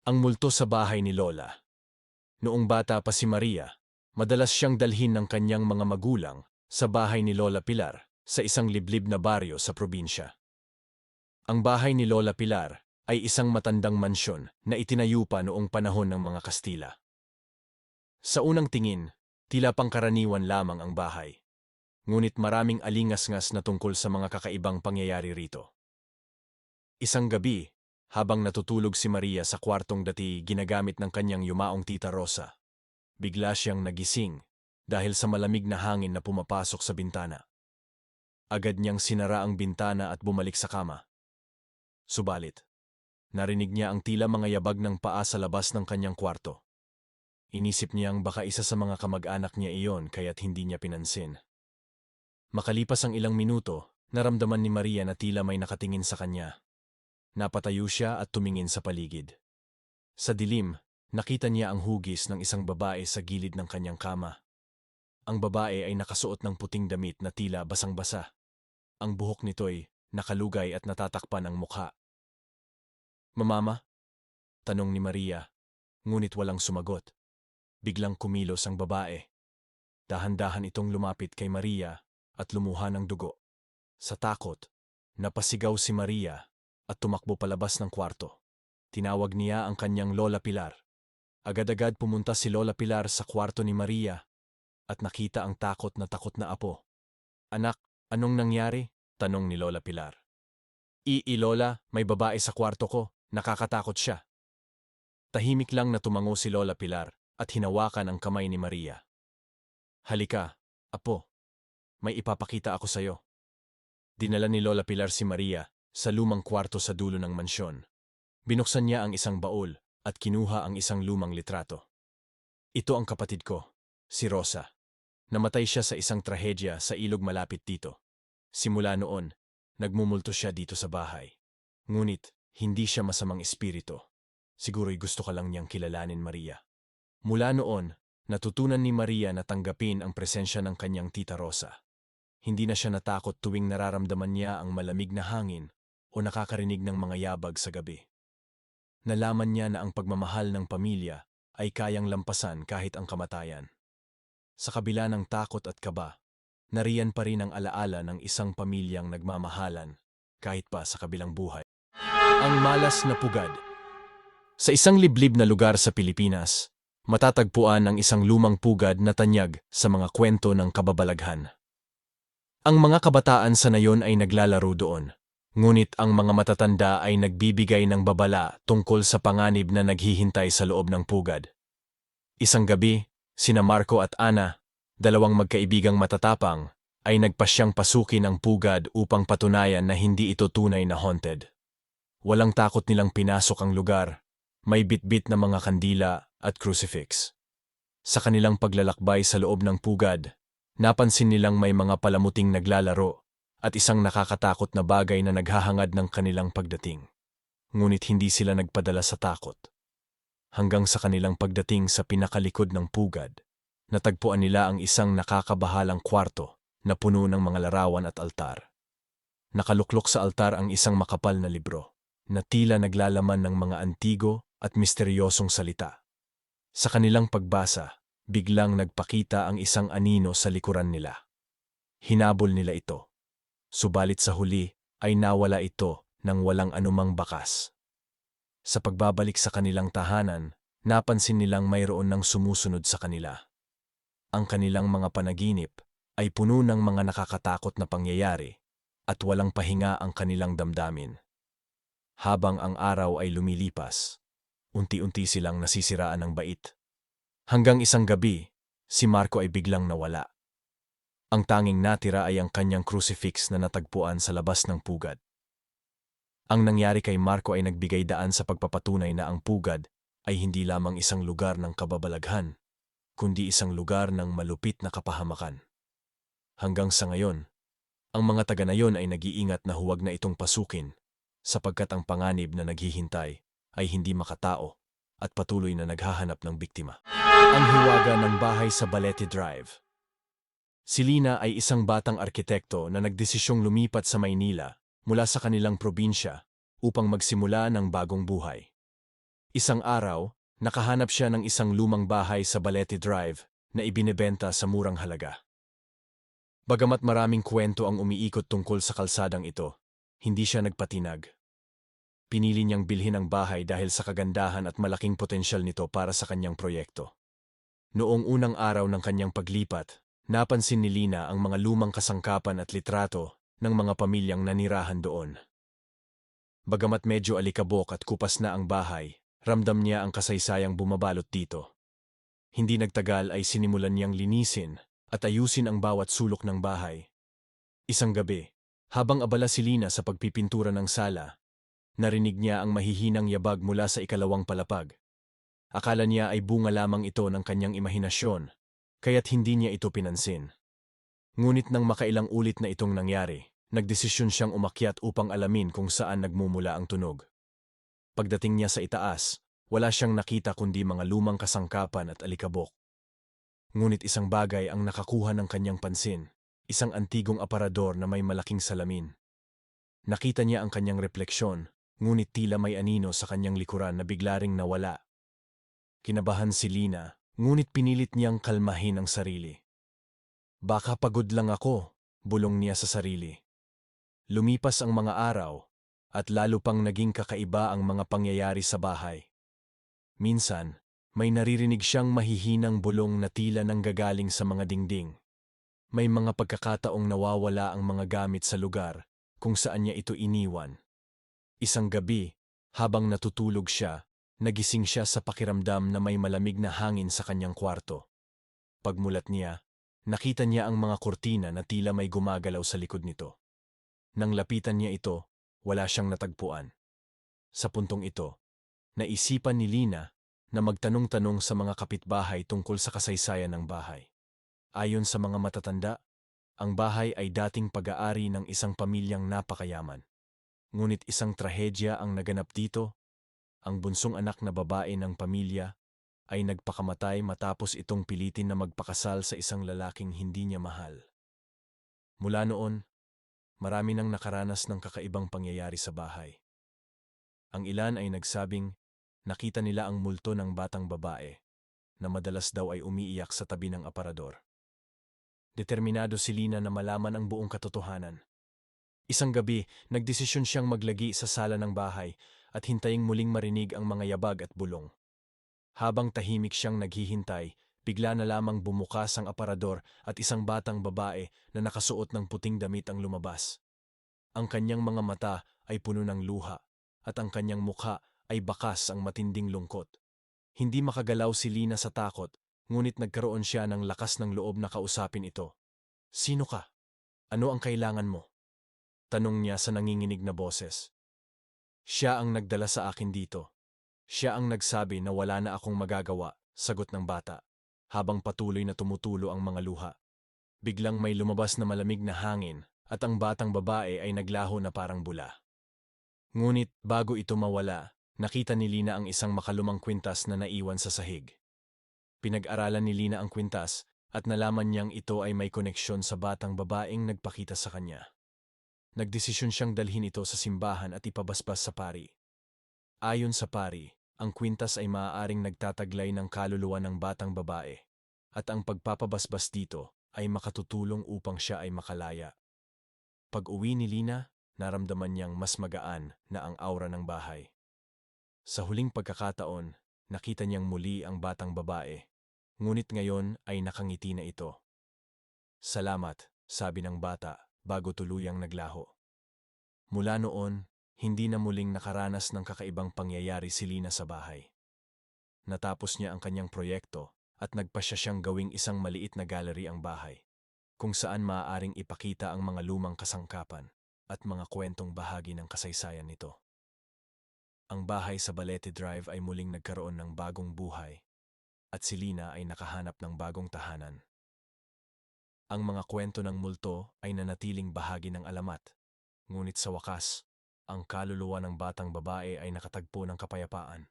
Ang multo sa bahay ni Lola. Noong bata pa si Maria, madalas siyang dalhin ng kanyang mga magulang sa bahay ni Lola Pilar sa isang liblib na baryo sa probinsya. Ang bahay ni Lola Pilar ay isang matandang mansyon na itinayo pa noong panahon ng mga Kastila. Sa unang tingin, tila pangkaraniwan lamang ang bahay. Ngunit maraming alingas-ngas na tungkol sa mga kakaibang pangyayari rito. Isang gabi, habang natutulog si Maria sa kwartong dati ginagamit ng kanyang yumaong tita Rosa, bigla siyang nagising dahil sa malamig na hangin na pumapasok sa bintana. Agad niyang sinara ang bintana at bumalik sa kama. Subalit, narinig niya ang tila mga yabag ng paa sa labas ng kanyang kwarto. Inisip niyang baka isa sa mga kamag-anak niya iyon kaya't hindi niya pinansin. Makalipas ang ilang minuto, naramdaman ni Maria na tila may nakatingin sa kanya. Napatayo siya at tumingin sa paligid. Sa dilim, nakita niya ang hugis ng isang babae sa gilid ng kanyang kama. Ang babae ay nakasuot ng puting damit na tila basang-basa. Ang buhok nito'y nakalugay at natatakpan ang mukha. "Mamama?" tanong ni Maria, ngunit walang sumagot. Biglang kumilos ang babae. Dahan-dahan itong lumapit kay Maria at lumuha ng dugo. Sa takot, napasigaw si Maria at tumakbo palabas ng kwarto. Tinawag niya ang kanyang Lola Pilar. Agad-agad pumunta si Lola Pilar sa kwarto ni Maria at nakita ang takot na apo. "Anak, anong nangyari?" tanong ni Lola Pilar. Lola, may babae sa kwarto ko, nakakatakot siya." Tahimik lang na tumango si Lola Pilar at hinawakan ang kamay ni Maria. "Halika, apo. May ipapakita ako sa'yo." Dinala ni Lola Pilar si Maria sa lumang kwarto sa dulo ng mansyon. Binuksan niya ang isang baul at kinuha ang isang lumang litrato. "Ito ang kapatid ko, si Rosa. Namatay siya sa isang trahedya sa ilog malapit dito. Simula noon, nagmumulto siya dito sa bahay. Ngunit, hindi siya masamang espiritu. Siguro'y gusto ka lang niyang kilalanin, Maria." Mula noon, natutunan ni Maria na tanggapin ang presensya ng kanyang tita Rosa. Hindi na siya natakot tuwing nararamdaman niya ang malamig na hangin o nakakarinig ng mga yabag sa gabi. Nalaman niya na ang pagmamahal ng pamilya ay kayang lampasan kahit ang kamatayan. Sa kabila ng takot at kaba, nariyan pa rin ang alaala ng isang pamilyang nagmamahalan kahit pa sa kabilang buhay. Ang malas na pugad. Sa isang liblib na lugar sa Pilipinas, matatagpuan ang isang lumang pugad na tanyag sa mga kwento ng kababalaghan. Ang mga kabataan sa nayon ay naglalaro doon, ngunit ang mga matatanda ay nagbibigay ng babala tungkol sa panganib na naghihintay sa loob ng pugad. Isang gabi, sina Marco at Ana, dalawang magkaibigang matatapang, ay nagpasyang pasukin ang pugad upang patunayan na hindi ito tunay na haunted. Walang takot nilang pinasok ang lugar, may bitbit na mga kandila at crucifix. Sa kanilang paglalakbay sa loob ng pugad, napansin nilang may mga palamuting naglalaro at isang nakakatakot na bagay na naghahangad ng kanilang pagdating. Ngunit hindi sila nagpadala sa takot. Hanggang sa kanilang pagdating sa pinakalikod ng pugad, natagpuan nila ang isang nakakabahalang kwarto na puno ng mga larawan at altar. Nakaluklok sa altar ang isang makapal na libro, na tila naglalaman ng mga antigo at misteryosong salita. Sa kanilang pagbasa, biglang nagpakita ang isang anino sa likuran nila. Hinabol nila ito. Subalit sa huli ay nawala ito nang walang anumang bakas. Sa pagbabalik sa kanilang tahanan, napansin nilang mayroon ng sumusunod sa kanila. Ang kanilang mga panaginip ay puno ng mga nakakatakot na pangyayari at walang pahinga ang kanilang damdamin. Habang ang araw ay lumilipas, unti-unti silang nasisiraan ng bait. Hanggang isang gabi, si Marco ay biglang nawala. Ang tanging natira ay ang kanyang crucifix na natagpuan sa labas ng pugad. Ang nangyari kay Marco ay nagbigay daan sa pagpapatunay na ang pugad ay hindi lamang isang lugar ng kababalaghan, kundi isang lugar ng malupit na kapahamakan. Hanggang sa ngayon, ang mga taga nayon ay nag-iingat na huwag na itong pasukin, sapagkat ang panganib na naghihintay ay hindi makatao at patuloy na naghahanap ng biktima. Ang hiwaga ng bahay sa Balete Drive. Si Lina ay isang batang arkitekto na nagdesisyong lumipat sa Maynila mula sa kanilang probinsya upang magsimula ng bagong buhay. Isang araw, nakahanap siya ng isang lumang bahay sa Balete Drive na ibinebenta sa murang halaga. Bagamat maraming kwento ang umiikot tungkol sa kalsadang ito, hindi siya nagpatinag. Pinili niyang bilhin ang bahay dahil sa kagandahan at malaking potensyal nito para sa kanyang proyekto. Noong unang araw ng kanyang paglipat, napansin ni Lina ang mga lumang kasangkapan at litrato ng mga pamilyang nanirahan doon. Bagamat medyo alikabok at kupas na ang bahay, ramdam niya ang kasaysayang bumabalot dito. Hindi nagtagal ay sinimulan niyang linisin at ayusin ang bawat sulok ng bahay. Isang gabi, habang abala si Lina sa pagpipintura ng sala, narinig niya ang mahihinang yabag mula sa ikalawang palapag. Akala niya ay bunga lamang ito ng kanyang imahinasyon, kaya't hindi niya ito pinansin. Ngunit nang makailang ulit na itong nangyari, nagdesisyon siyang umakyat upang alamin kung saan nagmumula ang tunog. Pagdating niya sa itaas, wala siyang nakita kundi mga lumang kasangkapan at alikabok. Ngunit isang bagay ang nakakuha ng kanyang pansin, isang antigong aparador na may malaking salamin. Nakita niya ang kanyang refleksyon, ngunit tila may anino sa kanyang likuran na bigla ring nawala. Kinabahan si Lina, ngunit pinilit niyang kalmahin ang sarili. Baka pagod lang ako, bulong niya sa sarili. Lumipas ang mga araw, at lalo pang naging kakaiba ang mga pangyayari sa bahay. Minsan, may naririnig siyang mahihinang bulong na tila nanggagaling sa mga dingding. May mga pagkakataong nawawala ang mga gamit sa lugar kung saan niya ito iniwan. Isang gabi, habang natutulog siya, nagising siya sa pakiramdam na may malamig na hangin sa kanyang kwarto. Pagmulat niya, nakita niya ang mga kurtina na tila may gumagalaw sa likod nito. Nang lapitan niya ito, wala siyang natagpuan. Sa puntong ito, naisipan ni Lina na magtanong-tanong sa mga kapitbahay tungkol sa kasaysayan ng bahay. Ayon sa mga matatanda, ang bahay ay dating pag-aari ng isang pamilyang napakayaman. Ngunit isang trahedya ang naganap dito. Ang bunsong anak na babae ng pamilya ay nagpakamatay matapos itong pilitin na magpakasal sa isang lalaking hindi niya mahal. Mula noon, marami nang nakaranas ng kakaibang pangyayari sa bahay. Ang ilan ay nagsabing nakita nila ang multo ng batang babae na madalas daw ay umiiyak sa tabi ng aparador. Determinado si Lina na malaman ang buong katotohanan. Isang gabi, nagdesisyon siyang maglagi sa sala ng bahay at hintaying muling marinig ang mga yabag at bulong. Habang tahimik siyang naghihintay, bigla na lamang bumukas ang aparador at isang batang babae na nakasuot ng puting damit ang lumabas. Ang kanyang mga mata ay puno ng luha at ang kanyang mukha ay bakas ang matinding lungkot. Hindi makagalaw si Lina sa takot, ngunit nagkaroon siya ng lakas ng loob na kausapin ito. "Sino ka? Ano ang kailangan mo?" tanong niya sa nanginginig na boses. "Siya ang nagdala sa akin dito. Siya ang nagsabi na wala na akong magagawa," sagot ng bata, habang patuloy na tumutulo ang mga luha. Biglang may lumabas na malamig na hangin at ang batang babae ay naglaho na parang bula. Ngunit bago ito mawala, nakita ni Lina ang isang makalumang kwintas na naiwan sa sahig. Pinag-aralan ni Lina ang kwintas at nalaman niyang ito ay may koneksyon sa batang babaeng nagpakita sa kanya. Nagdesisyon siyang dalhin ito sa simbahan at ipabasbas sa pari. Ayon sa pari, ang kwintas ay maaaring nagtataglay ng kaluluwa ng batang babae at ang pagpapabasbas dito ay makatutulong upang siya ay makalaya. Pag-uwi ni Lina, naramdaman niyang mas magaan na ang aura ng bahay. Sa huling pagkakataon, nakita niyang muli ang batang babae, ngunit ngayon ay nakangiti na ito. "Salamat," sabi ng bata bago tuluyang naglaho. Mula noon, hindi na muling nakaranas ng kakaibang pangyayari si Lina sa bahay. Natapos niya ang kanyang proyekto at nagpasya siyang gawing isang maliit na gallery ang bahay, kung saan maaaring ipakita ang mga lumang kasangkapan at mga kwentong bahagi ng kasaysayan nito. Ang bahay sa Balete Drive ay muling nagkaroon ng bagong buhay at si Lina ay nakahanap ng bagong tahanan. Ang mga kwento ng multo ay nanatiling bahagi ng alamat, ngunit sa wakas, ang kaluluwa ng batang babae ay nakatagpo ng kapayapaan.